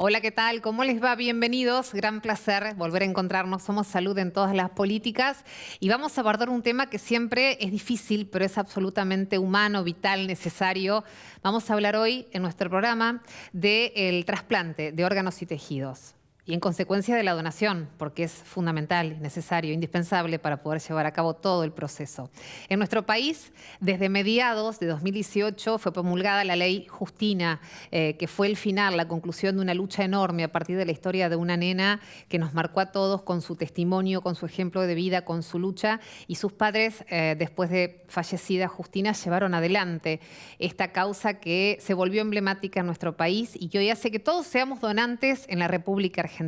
Hola, ¿qué tal? ¿Cómo les va? Bienvenidos. Gran placer volver a encontrarnos. Somos Salud en todas las políticas y vamos a abordar un tema que siempre es difícil, pero es absolutamente humano, vital, necesario. Vamos a hablar hoy en nuestro programa del trasplante de órganos y tejidos. Y en consecuencia de la donación, porque es fundamental, necesario, indispensable para poder llevar a cabo todo el proceso. En nuestro país, desde mediados de 2018, fue promulgada la ley Justina, que fue el final, la conclusión de una lucha enorme a partir de la historia de una nena que nos marcó a todos con su testimonio, con su ejemplo de vida, con su lucha. Y sus padres, después de fallecida Justina, llevaron adelante esta causa que se volvió emblemática en nuestro país y que hoy hace que todos seamos donantes en la República Argentina.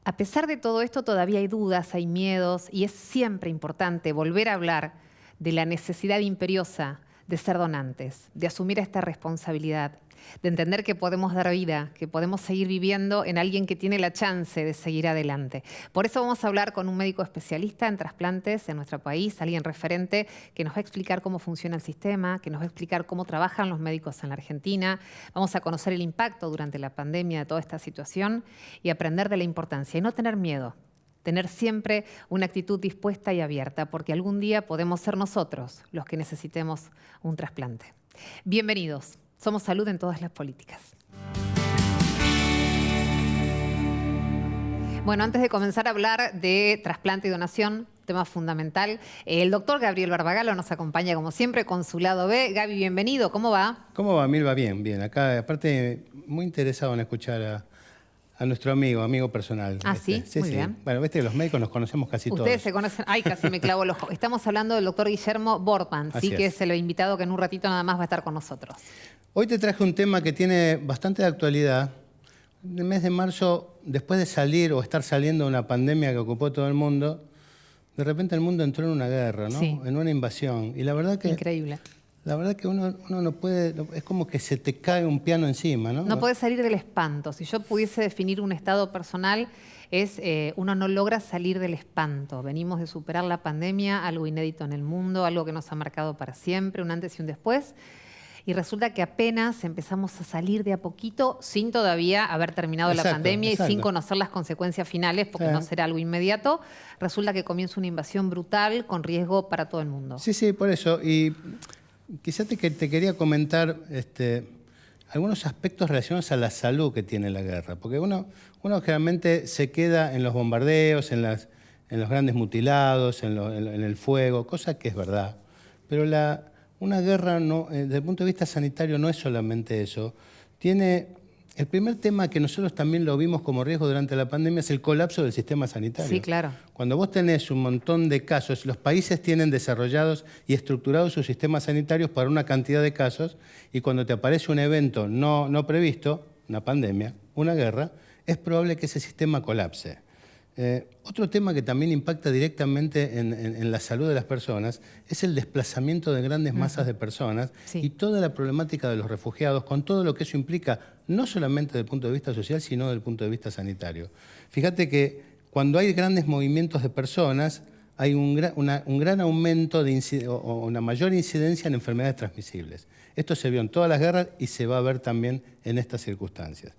A pesar de todo esto, todavía hay dudas, hay miedos y es siempre importante volver a hablar de la necesidad imperiosa de ser donantes, de asumir esta responsabilidad, de entender que podemos dar vida, que podemos seguir viviendo en alguien que tiene la chance de seguir adelante. Por eso vamos a hablar con un médico especialista en trasplantes en nuestro país, alguien referente que nos va a explicar cómo funciona el sistema, que nos va a explicar cómo trabajan los médicos en la Argentina. Vamos a conocer el impacto durante la pandemia de toda esta situación y aprender de la importancia y no tener miedo. Tener siempre una actitud dispuesta y abierta, porque algún día podemos ser nosotros los que necesitemos un trasplante. Bienvenidos. Somos Salud en todas las políticas. Bueno, antes de comenzar a hablar de trasplante y donación, tema fundamental, el doctor Gabriel Barbagalo nos acompaña como siempre con su lado B. Gaby, bienvenido. ¿Cómo va? ¿Cómo va, Milva? Bien, bien. Acá, aparte, muy interesado en escuchar a nuestro amigo personal. Ah, ¿sí? Sí, muy sí. bien. Bueno, viste que los médicos nos conocemos casi todos. Ustedes se conocen. Ay, casi me clavo el ojo. Estamos hablando del doctor Guillermo Bortman, ¿sí? Que es el invitado que en un ratito nada más va a estar con nosotros. Hoy te traje un tema que tiene bastante de actualidad. En el mes de marzo, después de salir o estar saliendo de una pandemia que ocupó todo el mundo, de repente el mundo entró en una guerra, ¿no? Sí. En una invasión. Y la verdad que... Increíble. La verdad que uno no puede... Es como que se te cae un piano encima, ¿no? No podés salir del espanto. Si yo pudiese definir un estado personal, es uno no logra salir del espanto. Venimos de superar la pandemia, algo inédito en el mundo, algo que nos ha marcado para siempre, un antes y un después. Y resulta que apenas empezamos a salir de a poquito sin todavía haber terminado la pandemia y sin conocer las consecuencias finales, porque no será algo inmediato. Resulta que comienza una invasión brutal con riesgo para todo el mundo. Sí, sí, por eso. Y quizás te quería comentar algunos aspectos relacionados a la salud que tiene la guerra. Porque uno generalmente se queda en los bombardeos, en los grandes mutilados, en el fuego, cosa que es verdad. Pero una guerra, desde el punto de vista sanitario, no es solamente eso. El primer tema que nosotros también lo vimos como riesgo durante la pandemia es el colapso del sistema sanitario. Sí, claro. Cuando vos tenés un montón de casos, los países tienen desarrollados y estructurados sus sistemas sanitarios para una cantidad de casos, y cuando te aparece un evento no previsto, una pandemia, una guerra, es probable que ese sistema colapse. Otro tema que también impacta directamente en la salud de las personas es el desplazamiento de grandes masas de personas y toda la problemática de los refugiados, con todo lo que eso implica, no solamente desde el punto de vista social, sino desde el punto de vista sanitario. Fíjate que cuando hay grandes movimientos de personas, hay un gran aumento o una mayor incidencia en enfermedades transmisibles. Esto se vio en todas las guerras y se va a ver también en estas circunstancias.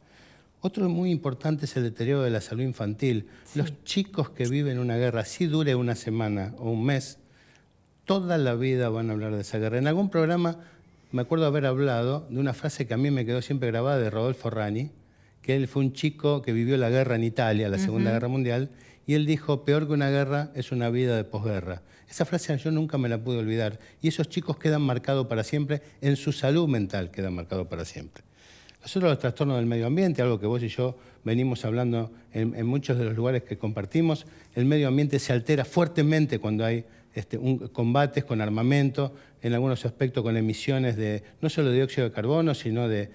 Otro muy importante es el deterioro de la salud infantil. Sí. Los chicos que viven una guerra, si dure una semana o un mes, toda la vida van a hablar de esa guerra. En algún programa me acuerdo haber hablado de una frase que a mí me quedó siempre grabada de Rodolfo Rani, que él fue un chico que vivió la guerra en Italia, la Segunda Guerra Mundial, y él dijo, peor que una guerra es una vida de posguerra. Esa frase yo nunca me la pude olvidar. Y esos chicos quedan marcados para siempre, en su salud mental quedan marcados para siempre. Nosotros los trastornos del medio ambiente, algo que vos y yo venimos hablando en muchos de los lugares que compartimos, el medio ambiente se altera fuertemente cuando hay combates con armamento, en algunos aspectos con emisiones de no solo de dióxido de carbono, sino de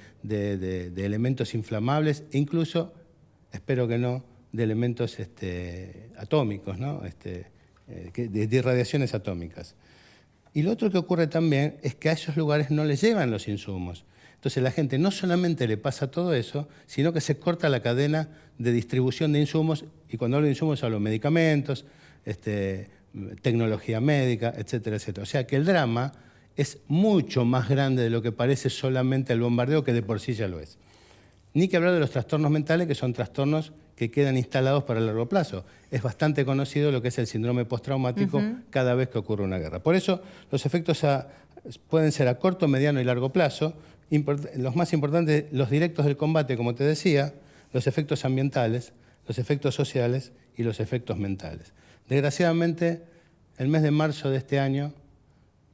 elementos inflamables, e incluso, espero que no, de elementos atómicos, ¿no? De irradiaciones atómicas. Y lo otro que ocurre también es que a esos lugares no les llevan los insumos. Entonces la gente no solamente le pasa todo eso, sino que se corta la cadena de distribución de insumos, y cuando hablo de insumos hablo de medicamentos, tecnología médica, etcétera, etcétera. O sea que el drama es mucho más grande de lo que parece solamente el bombardeo, que de por sí ya lo es. Ni que hablar de los trastornos mentales, que son trastornos que quedan instalados para el largo plazo. Es bastante conocido lo que es el síndrome postraumático cada vez que ocurre una guerra. Por eso, los efectos pueden ser a corto, mediano y largo plazo. Los más importantes, los directos del combate, como te decía, los efectos ambientales, los efectos sociales y los efectos mentales. Desgraciadamente, el mes de marzo de este año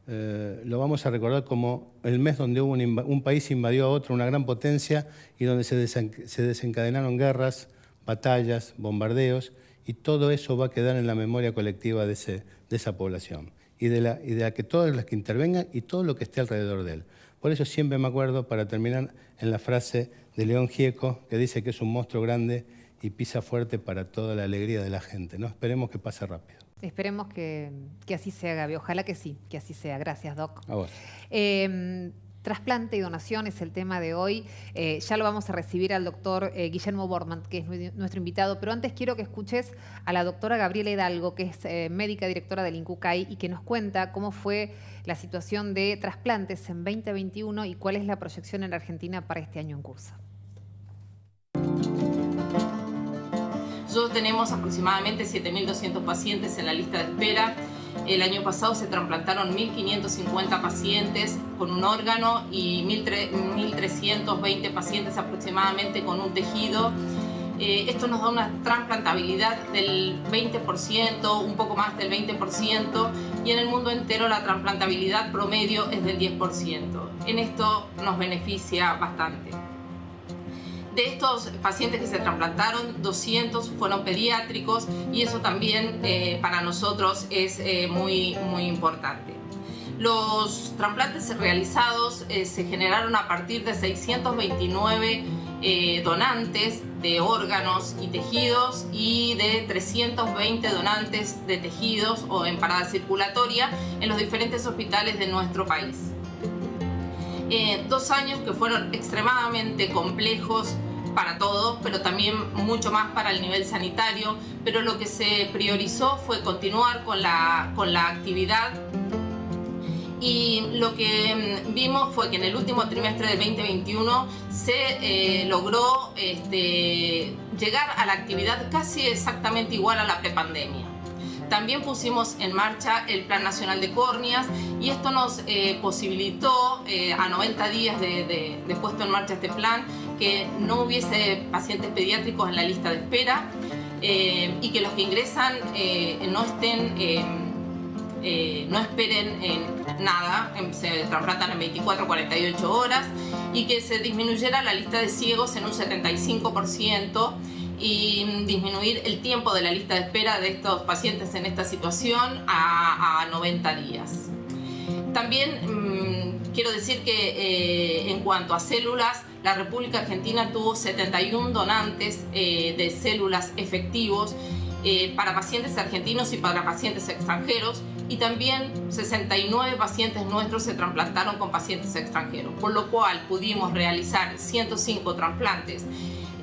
lo vamos a recordar como el mes donde hubo un país invadió a otro, una gran potencia, y donde se desencadenaron guerras, batallas, bombardeos, y todo eso va a quedar en la memoria colectiva de esa población, y de la que todas las que intervengan y todo lo que esté alrededor de él. Por eso siempre me acuerdo, para terminar, en la frase de León Gieco, que dice que es un monstruo grande y pisa fuerte para toda la alegría de la gente, ¿no? Esperemos que pase rápido. Esperemos que así sea, Gaby. Ojalá que sí, que así sea. Gracias, Doc. A vos. Trasplante y donación es el tema de hoy. Ya lo vamos a recibir al doctor Guillermo Bordman, que es nuestro invitado, pero antes quiero que escuches a la doctora Gabriela Hidalgo, que es médica directora del INCUCAI y que nos cuenta cómo fue la situación de trasplantes en 2021 y cuál es la proyección en la Argentina para este año en curso. Nosotros tenemos aproximadamente 7.200 pacientes en la lista de espera. El año pasado se trasplantaron 1.550 pacientes con un órgano y 1.320 pacientes aproximadamente con un tejido. Esto nos da una trasplantabilidad del 20%, un poco más del 20%, y en el mundo entero la trasplantabilidad promedio es del 10%. En esto nos beneficia bastante. De estos pacientes que se trasplantaron, 200 fueron pediátricos, y eso también para nosotros es muy importante. Los trasplantes realizados se generaron a partir de 629 donantes de órganos y tejidos y de 320 donantes de tejidos o en parada circulatoria en los diferentes hospitales de nuestro país. 2 años que fueron extremadamente complejos para todos, pero también mucho más para el nivel sanitario, pero lo que se priorizó fue continuar con la actividad, y lo que vimos fue que en el último trimestre del 2021 se logró llegar a la actividad casi exactamente igual a la prepandemia. También pusimos en marcha el Plan Nacional de Córneas, y esto nos posibilitó a 90 días de puesto en marcha este plan que no hubiese pacientes pediátricos en la lista de espera, y que los que ingresan no esperen nada, se trasplantan en 24 o 48 horas, y que se disminuyera la lista de ciegos en un 75%, y disminuir el tiempo de la lista de espera de estos pacientes en esta situación a 90 días. También quiero decir que en cuanto a células, la República Argentina tuvo 71 donantes de células efectivos para pacientes argentinos y para pacientes extranjeros, y también 69 pacientes nuestros se trasplantaron con pacientes extranjeros, por lo cual pudimos realizar 105 trasplantes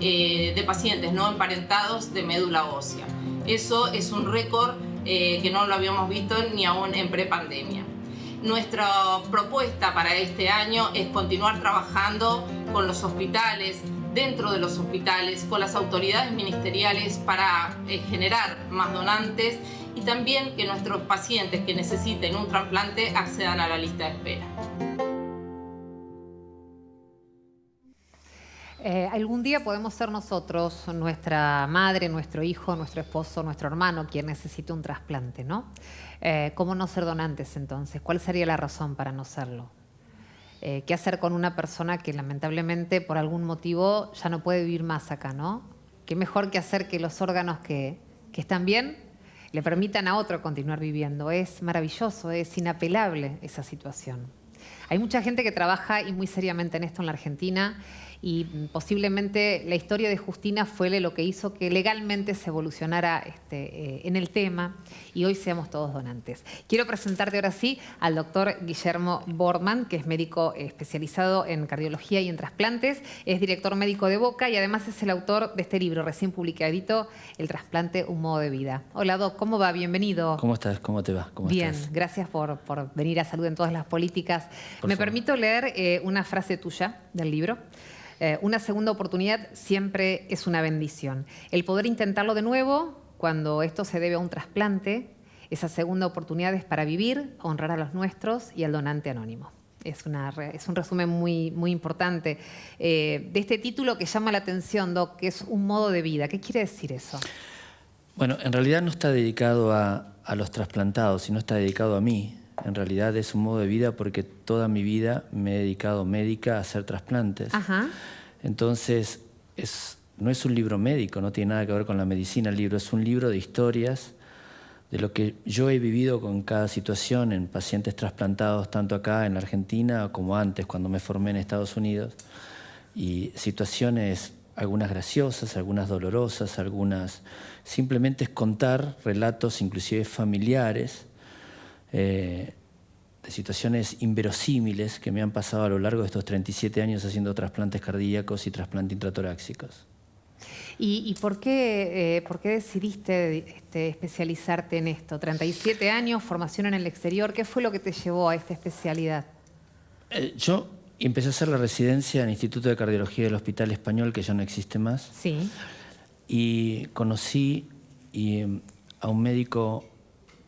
de pacientes no emparentados de médula ósea. Eso es un récord que no lo habíamos visto ni aún en prepandemia. Nuestra propuesta para este año es continuar trabajando con los hospitales, dentro de los hospitales, con las autoridades ministeriales para generar más donantes, y también que nuestros pacientes que necesiten un trasplante accedan a la lista de espera. Algún día podemos ser nosotros, nuestra madre, nuestro hijo, nuestro esposo, nuestro hermano, quien necesite un trasplante, ¿no? ¿Cómo no ser donantes entonces? ¿Cuál sería la razón para no serlo? ¿Qué hacer con una persona que lamentablemente por algún motivo ya no puede vivir más acá, ¿no? ¿Qué mejor que hacer que los órganos que están bien le permitan a otro continuar viviendo? Es maravilloso, es inapelable esa situación. Hay mucha gente que trabaja y muy seriamente en esto en la Argentina, y posiblemente la historia de Justina fue lo que hizo que legalmente se evolucionara en el tema y hoy seamos todos donantes. Quiero presentarte ahora sí al doctor Guillermo Bordman, que es médico especializado en cardiología y en trasplantes, es director médico de Boca y además es el autor de este libro recién publicadito, El trasplante, un modo de vida. Hola Doc, ¿cómo va? Bienvenido. ¿Cómo estás? ¿Cómo te va? Bien, gracias por venir a Salud en Todas las Políticas. Me permito leer una frase tuya del libro. Una segunda oportunidad siempre es una bendición. El poder intentarlo de nuevo cuando esto se debe a un trasplante, esa segunda oportunidad es para vivir, honrar a los nuestros y al donante anónimo. Es un resumen muy, muy importante de este título que llama la atención, Doc, que es un modo de vida. ¿Qué quiere decir eso? Bueno, en realidad no está dedicado a los trasplantados, sino está dedicado a mí. En realidad es un modo de vida porque toda mi vida me he dedicado médica a hacer trasplantes. Ajá. Entonces, no es un libro médico, no tiene nada que ver con la medicina el libro, es un libro de historias de lo que yo he vivido con cada situación en pacientes trasplantados, tanto acá en la Argentina como antes, cuando me formé en Estados Unidos. Y situaciones, algunas graciosas, algunas dolorosas, algunas... Simplemente es contar relatos, inclusive familiares, de situaciones inverosímiles que me han pasado a lo largo de estos 37 años haciendo trasplantes cardíacos y trasplantes intratoráxicos. ¿Y por qué decidiste especializarte en esto? 37 años, formación en el exterior. ¿Qué fue lo que te llevó a esta especialidad? Yo empecé a hacer la residencia en el Instituto de Cardiología del Hospital Español, que ya no existe más. Sí. Y conocí a un médico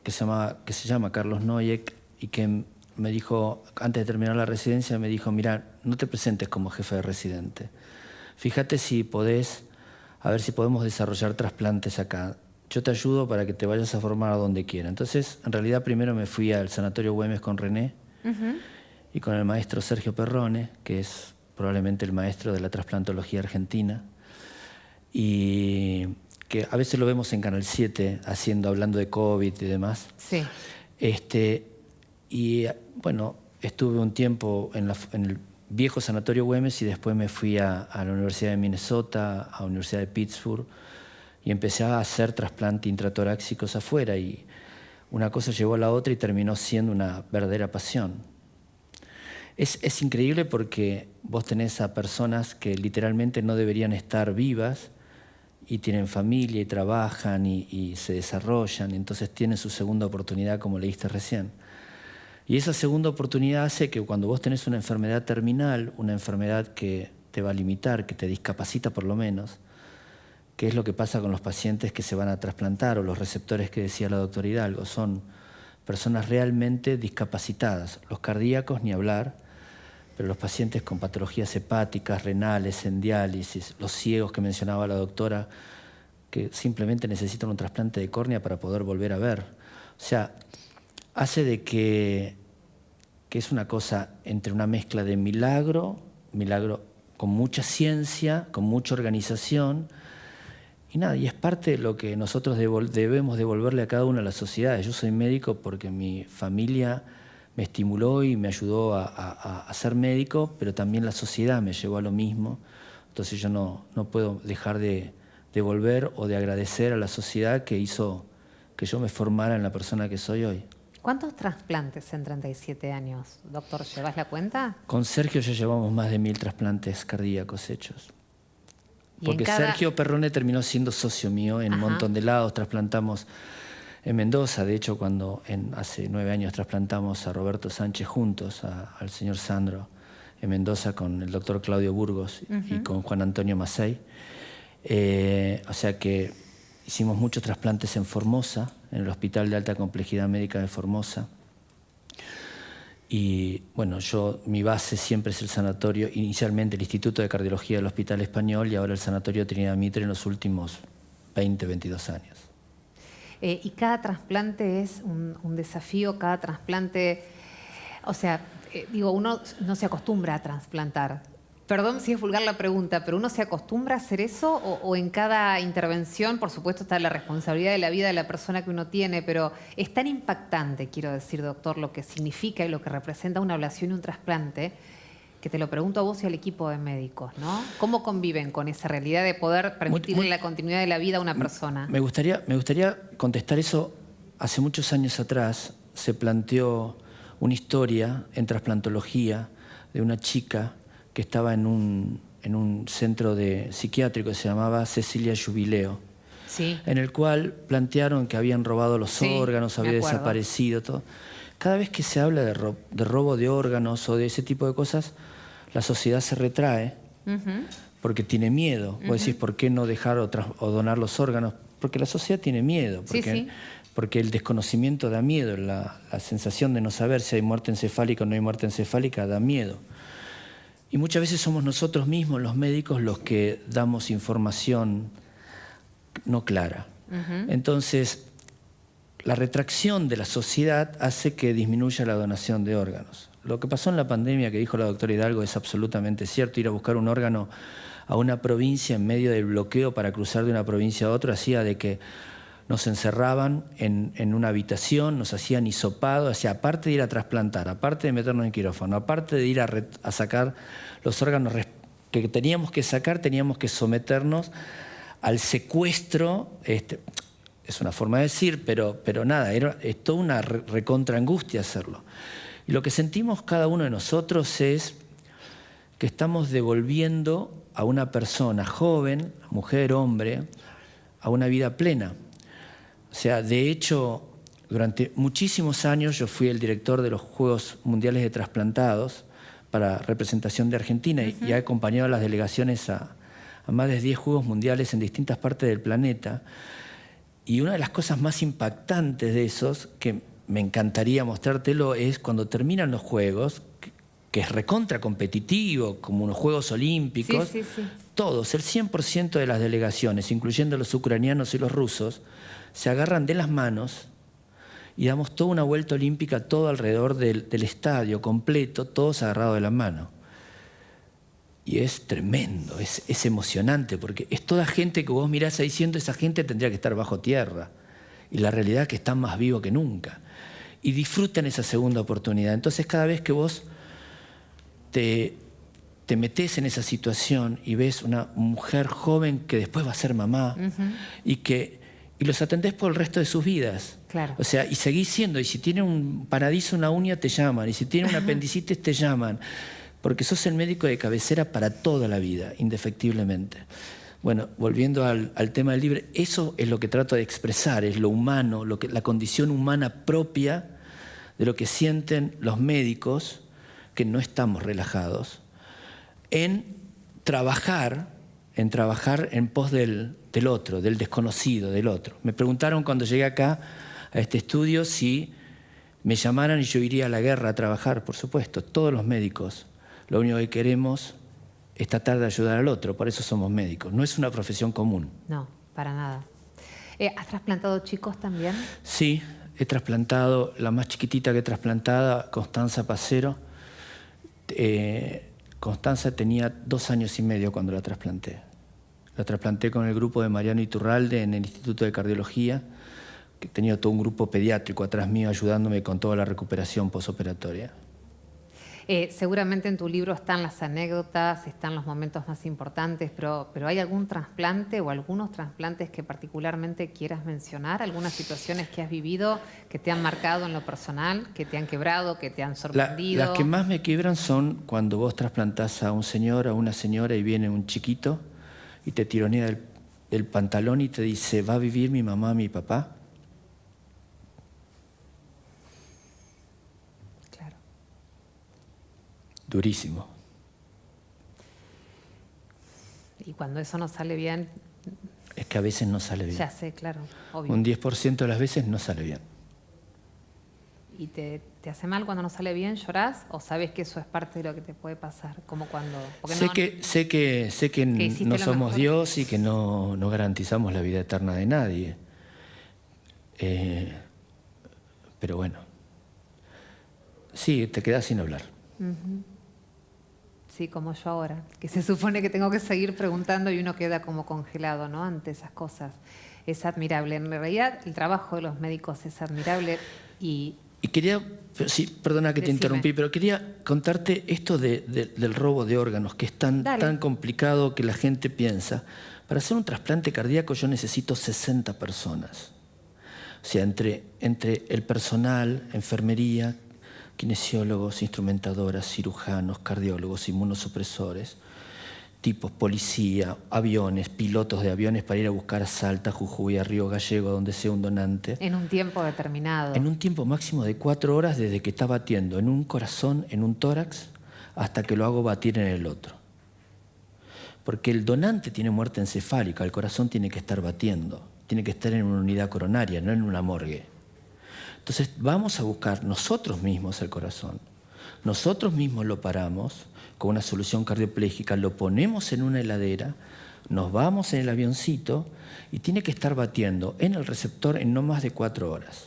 que se llama Carlos Noyek y que me dijo, antes de terminar la residencia, me dijo, mira, no te presentes como jefe de residente. Fíjate si podés, a ver si podemos desarrollar trasplantes acá. Yo te ayudo para que te vayas a formar a donde quiera. Entonces, en realidad, primero me fui al Sanatorio Güemes con René y con el maestro Sergio Perrone, que es probablemente el maestro de la trasplantología argentina, y que a veces lo vemos en Canal 7 hablando de COVID y demás. Sí. Y bueno, estuve un tiempo en el viejo Sanatorio Güemes y después me fui a la Universidad de Minnesota, a la Universidad de Pittsburgh, y empecé a hacer trasplantes intratoráxicos afuera, y una cosa llevó a la otra y terminó siendo una verdadera pasión. Es increíble porque vos tenés a personas que literalmente no deberían estar vivas y tienen familia y trabajan y se desarrollan, y entonces tienen su segunda oportunidad, como leíste recién. Y esa segunda oportunidad hace que cuando vos tenés una enfermedad terminal, una enfermedad que te va a limitar, que te discapacita por lo menos, que es lo que pasa con los pacientes que se van a trasplantar o los receptores que decía la doctora Hidalgo, son personas realmente discapacitadas, los cardíacos ni hablar, pero los pacientes con patologías hepáticas, renales, en diálisis, los ciegos que mencionaba la doctora, que simplemente necesitan un trasplante de córnea para poder volver a ver. O sea, hace de que es una cosa entre una mezcla de milagro con mucha ciencia, con mucha organización, y nada, y es parte de lo que nosotros debemos devolverle a cada una de las sociedades. Yo soy médico porque mi familia me estimuló y me ayudó a ser médico, pero también la sociedad me llevó a lo mismo. Entonces yo no puedo dejar de devolver o de agradecer a la sociedad que hizo que yo me formara en la persona que soy hoy. ¿Cuántos trasplantes en 37 años, doctor? ¿Llevas la cuenta? Con Sergio ya llevamos más de 1000 trasplantes cardíacos hechos. Porque Sergio Perrone terminó siendo socio mío en un montón de lados. Trasplantamos en Mendoza, de hecho, cuando hace 9 años trasplantamos a Roberto Sánchez juntos, al señor Sandro, en Mendoza con el doctor Claudio Burgos y con Juan Antonio Macei. O sea que hicimos muchos trasplantes en Formosa, en el Hospital de Alta Complejidad Médica de Formosa. Y bueno, mi base siempre es el sanatorio, inicialmente el Instituto de Cardiología del Hospital Español y ahora el Sanatorio Trinidad Mitre en los últimos 20, 22 años. Y cada trasplante es un desafío, cada trasplante, o sea, uno no se acostumbra a trasplantar. Perdón si es vulgar la pregunta, pero ¿uno se acostumbra a hacer eso o en cada intervención, por supuesto, está la responsabilidad de la vida de la persona que uno tiene, pero es tan impactante, quiero decir, doctor, lo que significa y lo que representa una ablación y un trasplante, que te lo pregunto a vos y al equipo de médicos, ¿no? ¿Cómo conviven con esa realidad de poder permitirle la continuidad de la vida a una persona? Me gustaría contestar eso. Hace muchos años atrás se planteó una historia en trasplantología de una chica que estaba en un centro psiquiátrico que se llamaba Cecilia Jubileo, sí, en el cual plantearon que habían robado los órganos, había desaparecido todo. Cada vez que se habla de robo de órganos o de ese tipo de cosas, la sociedad se retrae porque tiene miedo. Vos decís, ¿por qué no dejar o donar los órganos? Porque la sociedad tiene miedo, porque el desconocimiento da miedo, la sensación de no saber si hay muerte encefálica o no hay muerte encefálica da miedo. Y muchas veces somos nosotros mismos, los médicos, los que damos información no clara. Entonces, la retracción de la sociedad hace que disminuya la donación de órganos. Lo que pasó en la pandemia, que dijo la doctora Hidalgo, es absolutamente cierto. Ir a buscar un órgano a una provincia en medio del bloqueo para cruzar de una provincia a otra hacía de que nos encerraban en una habitación, nos hacían hisopado, aparte de ir a trasplantar, aparte de meternos en quirófano, aparte de ir a sacar los órganos que teníamos que sacar, teníamos que someternos al secuestro. Es una forma de decir, pero nada, es toda una recontra angustia hacerlo. Y lo que sentimos cada uno de nosotros es que estamos devolviendo a una persona joven, mujer, hombre, a una vida plena. O sea, de hecho, durante muchísimos años yo fui el director de los Juegos Mundiales de Trasplantados para representación de Argentina y he acompañado a las delegaciones a más de 10 Juegos Mundiales en distintas partes del planeta. Y una de las cosas más impactantes de esos, que me encantaría mostrártelo, es cuando terminan los Juegos, que es recontra competitivo, como unos Juegos Olímpicos, todos, el 100% de las delegaciones, incluyendo los ucranianos y los rusos, se agarran de las manos y damos toda una vuelta olímpica todo alrededor del estadio completo, todos agarrados de la mano. Y es tremendo, es emocionante, porque es toda gente que vos mirás ahí diciendo, esa gente tendría que estar bajo tierra. Y la realidad es que están más vivos que nunca. Y disfrutan esa segunda oportunidad. Entonces, cada vez que vos te metés en esa situación y ves una mujer joven que después va a ser mamá y los atendés por el resto de sus vidas. Claro. O sea, y seguís siendo, y si tiene un paradiso, una uña, te llaman, y si tiene una apendicitis, te llaman, porque sos el médico de cabecera para toda la vida, indefectiblemente. Bueno, volviendo al tema del libro, eso es lo que trato de expresar, es lo humano, la condición humana propia de lo que sienten los médicos, que no estamos relajados, en trabajar en pos del otro, del desconocido, del otro. Me preguntaron cuando llegué acá a este estudio si me llamaran y yo iría a la guerra a trabajar. Por supuesto, todos los médicos, lo único que queremos es tratar de ayudar al otro, por eso somos médicos. No es una profesión común. No, para nada. ¿Has trasplantado chicos también? Sí, he trasplantado, la más chiquitita que he trasplantado, Constanza Pacero. Constanza tenía 2 años y medio cuando la trasplanté. La trasplanté con el grupo de Mariano Iturralde en el Instituto de Cardiología, que tenía todo un grupo pediátrico atrás mío ayudándome con toda la recuperación posoperatoria. Seguramente en tu libro están las anécdotas, están los momentos más importantes, pero ¿hay algún trasplante o algunos trasplantes que particularmente quieras mencionar? ¿Algunas situaciones que has vivido que te han marcado en lo personal, que te han quebrado, que te han sorprendido? Las que más me quiebran son cuando vos trasplantás a un señor, a una señora y viene un chiquito y te tironea el pantalón y te dice, ¿va a vivir mi mamá, mi papá? Durísimo. Y cuando eso no sale bien... Es que a veces no sale bien. Ya sé, claro, obvio. Un 10% de las veces no sale bien. ¿Y te hace mal cuando no sale bien? ¿Llorás? ¿O sabes que eso es parte de lo que te puede pasar? Como cuando... Sé que no somos Dios y que no garantizamos la vida eterna de nadie. Pero bueno. Sí, te quedás sin hablar. Sí, como yo ahora, que se supone que tengo que seguir preguntando y uno queda como congelado, ¿no? Ante esas cosas. Es admirable. En realidad, el trabajo de los médicos es admirable y quería, sí, perdona que te interrumpí, pero quería contarte esto del robo de órganos, que es tan complicado que la gente piensa. Para hacer un trasplante cardíaco yo necesito 60 personas. O sea, entre el personal, enfermería, kinesiólogos, instrumentadoras, cirujanos, cardiólogos, inmunosupresores, tipos, policía, aviones, pilotos de aviones para ir a buscar a Salta, Jujuy, a Río Gallego, donde sea un donante. En un tiempo determinado. En un tiempo máximo de 4 horas desde que está batiendo en un corazón, en un tórax, hasta que lo hago batir en el otro. Porque el donante tiene muerte encefálica, el corazón tiene que estar batiendo, tiene que estar en una unidad coronaria, no en una morgue. Entonces vamos a buscar nosotros mismos el corazón. Nosotros mismos lo paramos con una solución cardioplégica, lo ponemos en una heladera, nos vamos en el avioncito y tiene que estar batiendo en el receptor en no más de 4 horas,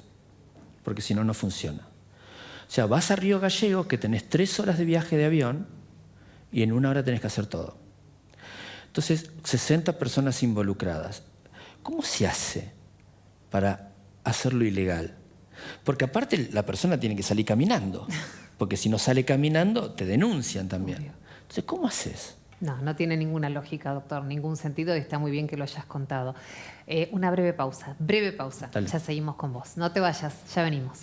porque si no, no funciona. O sea, vas a Río Gallegos, que tenés 3 horas de viaje de avión y en 1 hora tenés que hacer todo. Entonces, 60 personas involucradas. ¿Cómo se hace para hacerlo ilegal? Porque aparte la persona tiene que salir caminando, porque si no sale caminando te denuncian también. Entonces, ¿cómo haces? No, no tiene ninguna lógica, doctor, ningún sentido, y está muy bien que lo hayas contado. Una breve pausa. Dale. Ya seguimos con vos. No te vayas, ya venimos.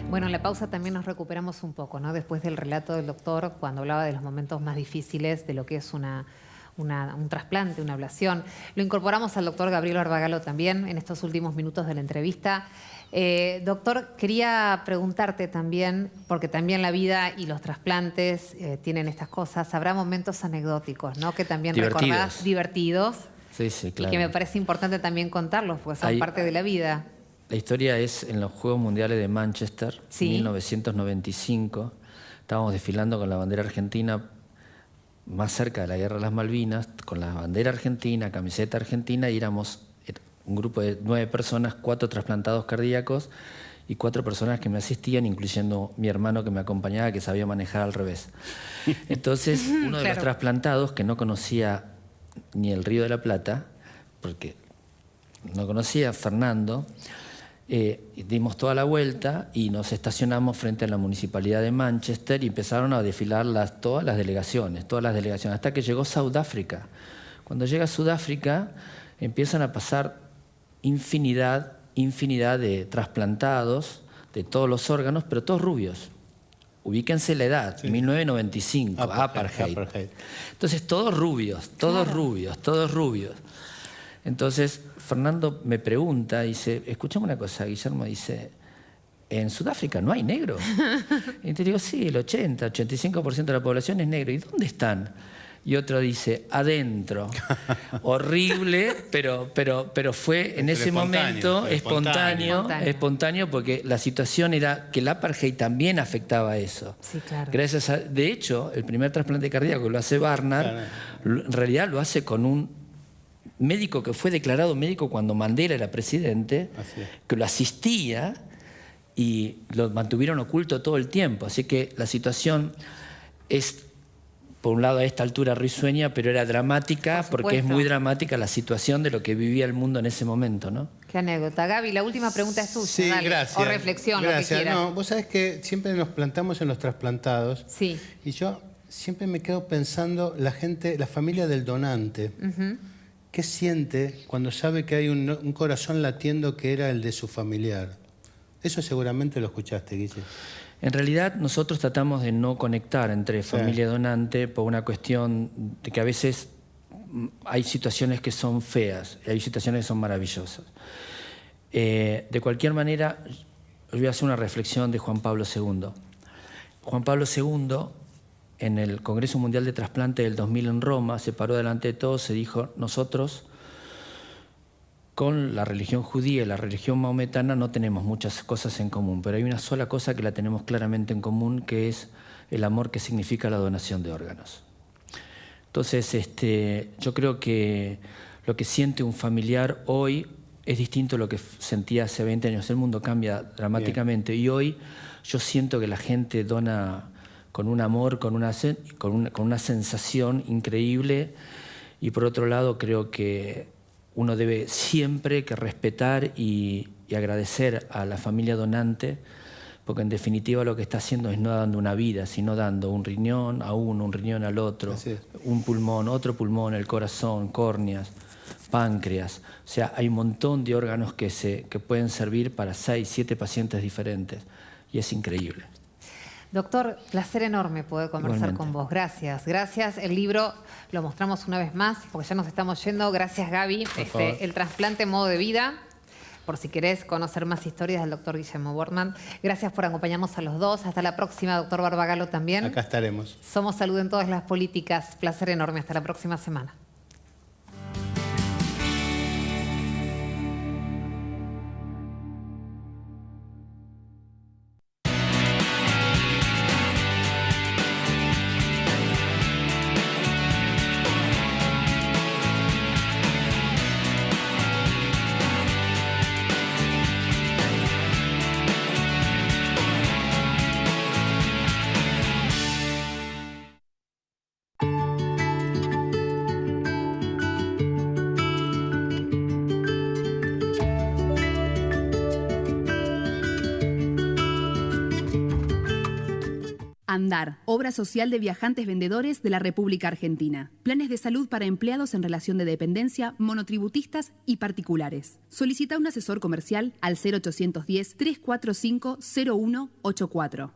Bueno, en la pausa también nos recuperamos un poco, ¿no? Después del relato del doctor, cuando hablaba de los momentos más difíciles de lo que es un trasplante, una ablación. Lo incorporamos al doctor Gabriel Barbagalo también en estos últimos minutos de la entrevista. Doctor, quería preguntarte también, porque también la vida y los trasplantes tienen estas cosas, habrá momentos anecdóticos, ¿no? Que también recordás, divertidos. Sí, sí, claro. Y que me parece importante también contarlos, porque son parte de la vida. La historia es en los Juegos Mundiales de Manchester, Sí. 1995. Estábamos desfilando con la bandera argentina más cerca de la Guerra de las Malvinas, con la bandera argentina, camiseta argentina, y éramos un grupo de 9 personas, 4 trasplantados cardíacos y 4 personas que me asistían, incluyendo mi hermano que me acompañaba, que sabía manejar al revés. Entonces, uno de los trasplantados, que no conocía ni el Río de la Plata, porque no conocía, Fernando, dimos toda la vuelta y nos estacionamos frente a la Municipalidad de Manchester y empezaron a desfilar todas las delegaciones, hasta que llegó Sudáfrica. Cuando llega Sudáfrica, empiezan a pasar infinidad de trasplantados de todos los órganos, pero todos rubios. Ubíquense la edad, sí. 1995, apartheid. Entonces, todos rubios. Entonces, Fernando me pregunta, dice, escuchame una cosa, Guillermo, dice, ¿en Sudáfrica no hay negro? Y te digo, sí, el 85% de la población es negro. ¿Y dónde están? Y otro dice, adentro. Horrible, pero fue en ese momento espontáneo, porque la situación era que el apartheid también afectaba a eso. Sí, claro. De hecho, el primer trasplante cardíaco lo hace Barnard, en realidad lo hace con un médico que fue declarado médico cuando Mandela era presidente, que lo asistía y lo mantuvieron oculto todo el tiempo. Así que la situación es, por un lado, a esta altura risueña, pero era dramática, porque es muy dramática la situación de lo que vivía el mundo en ese momento, ¿no? Qué anécdota. Gaby, la última pregunta es tuya. Sí, dale. gracias. O reflexión, gracias. Lo que quieras. No, vos sabés que siempre nos plantamos en los trasplantados. Sí. Y yo siempre me quedo pensando, la familia del donante, ¿qué siente cuando sabe que hay un corazón latiendo que era el de su familiar? Eso seguramente lo escuchaste, Guille. En realidad nosotros tratamos de no conectar entre familia y donante por una cuestión de que a veces hay situaciones que son feas y hay situaciones que son maravillosas. De cualquier manera, os voy a hacer una reflexión de Juan Pablo II. Juan Pablo II, en el Congreso Mundial de Trasplante del 2000 en Roma, se paró delante de todos, se dijo, nosotros con la religión judía y la religión maometana no tenemos muchas cosas en común, pero hay una sola cosa que la tenemos claramente en común, que es el amor que significa la donación de órganos. Entonces, yo creo que lo que siente un familiar hoy es distinto a lo que sentía hace 20 años. El mundo cambia dramáticamente. Bien. Y hoy yo siento que la gente dona con un amor, con una sensación increíble. Y por otro lado, creo que uno debe siempre que respetar y agradecer a la familia donante, porque en definitiva lo que está haciendo es no dando una vida, sino dando un riñón a uno, un riñón al otro, un pulmón, otro pulmón, el corazón, córneas, páncreas. O sea, hay un montón de órganos que pueden servir para 6, 7 pacientes diferentes y es increíble. Doctor, placer enorme poder conversar con vos. Gracias, gracias. El libro lo mostramos una vez más, porque ya nos estamos yendo. Gracias, Gaby. El trasplante en modo de vida, por si querés conocer más historias del doctor Guillermo Bortman. Gracias por acompañarnos a los dos. Hasta la próxima, doctor Barbagalo también. Acá estaremos. Somos Salud en Todas las Políticas. Placer enorme. Hasta la próxima semana. ANDAR, Obra Social de Viajantes Vendedores de la República Argentina. Planes de salud para empleados en relación de dependencia, monotributistas y particulares. Solicita un asesor comercial al 0810-345-0184.